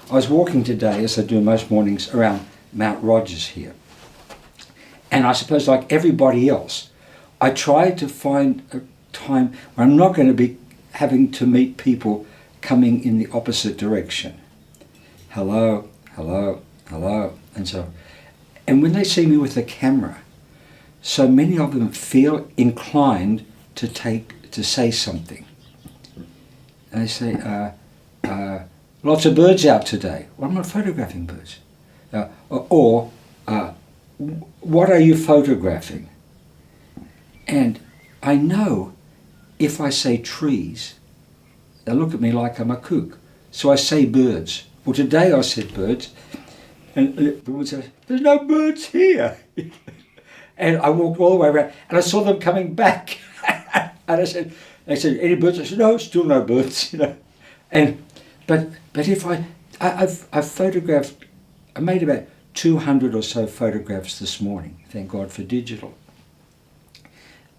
I was walking today, as I do most mornings, around Mount Rogers here. And I suppose like everybody else, I try to find a time when I'm not going to be having to meet people coming in the opposite direction. Hello, hello, hello, and so. And when they see me with a camera, so many of them feel inclined to say something. And they say, lots of birds out today. Well, I'm not photographing birds. What are you photographing? And I know if I say trees, they'll look at me like I'm a kook. So I say birds. Well, today I said birds, and the woman said, there's no birds here. And I walked all the way around, and I saw them coming back. And they said, any birds? I said, no, still no birds, And but if I've photographed, I made about 200 or so photographs this morning. Thank God for digital.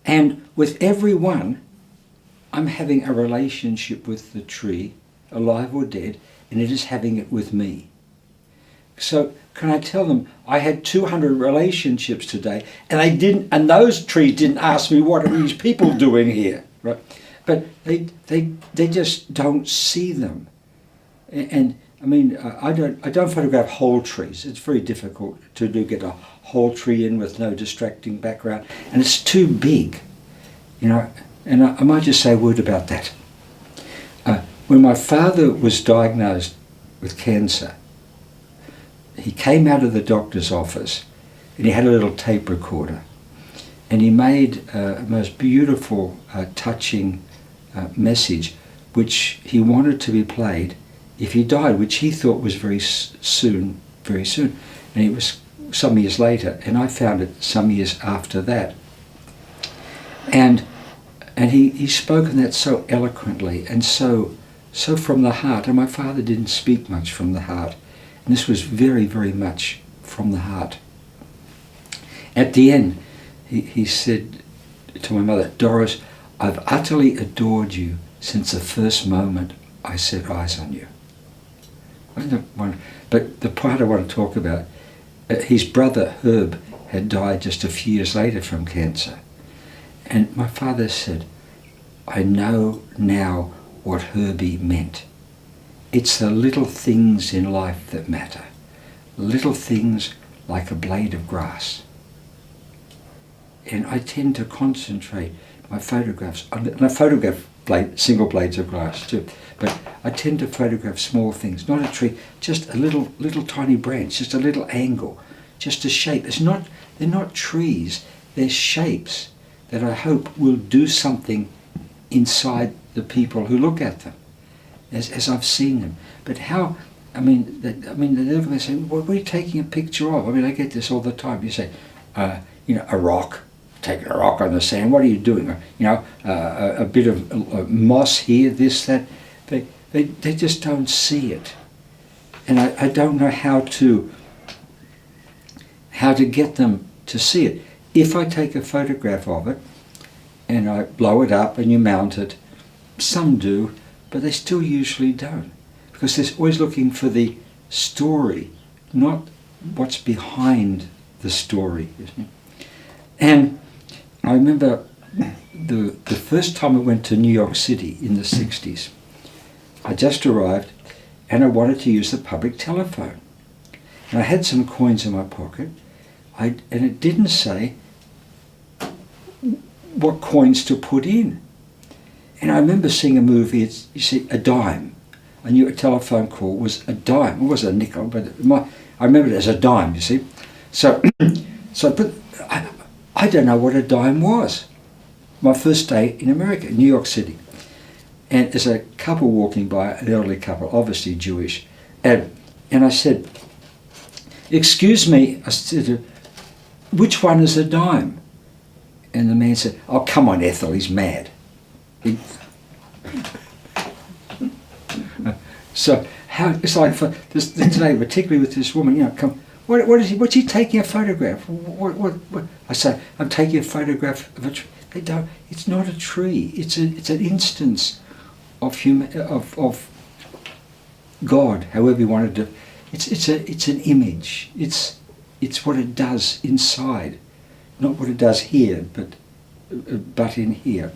And with every one, I'm having a relationship with the tree, alive or dead, and it is having it with me. So can I tell them I had 200 relationships today, and those trees didn't ask me what are these people doing here, right? But they just don't see them, and I mean I don't photograph whole trees. It's very difficult to get a whole tree in with no distracting background, and it's too big, And I might just say a word about that. When my father was diagnosed with cancer, he came out of the doctor's office and he had a little tape recorder, and he made a most beautiful, touching message which he wanted to be played if he died, which he thought was very soon. And it was some years later, and I found it some years after that. And he spoke that so eloquently and so from the heart. And my father didn't speak much from the heart. And this was very, very much from the heart. At the end, he said to my mother, Doris, I've utterly adored you since the first moment I set eyes on you. But the part I want to talk about, his brother Herb had died just a few years later from cancer. And my father said, I know now what Herbie meant. It's the little things in life that matter. Little things like a blade of grass. And I tend to concentrate my photographs on, and I photograph single blades of grass too, but I tend to photograph small things, not a tree, just a little tiny branch, just a little angle, just a shape. They're not trees, they're shapes that I hope will do something inside the people who look at them, as I've seen them. But how? They look and say, "What are you taking a picture of?" I mean, I get this all the time. You say, a rock. Taking a rock on the sand. What are you doing? A bit of moss here, this, that. They just don't see it, and I don't know how to get them to see it. If I take a photograph of it and I blow it up and you mount it, some do, but they still usually don't, because they're always looking for the story, not what's behind the story. And I remember the first time I went to New York City in the 60s. I just arrived and I wanted to use the public telephone. And I had some coins in my pocket, and it didn't say what coins to put in. And I remember seeing a movie, you see, a dime. I knew a telephone call was a dime. It was a nickel, but I remember it as a dime, you see. But I don't know what a dime was. My first day in America, New York City. And there's a couple walking by, an elderly couple, obviously Jewish. And I said, "Excuse me," I said, "which one is a dime?" And the man said, "Oh, come on, Ethel, he's mad." So how it's like for this today, particularly with this woman, come. What is he? What's he taking a photograph? What? I say, I'm taking a photograph of a tree. They don't. It's not a tree. It's an instance of God, however you wanted to. It's an image. It's what it does inside, not what it does here, but in here.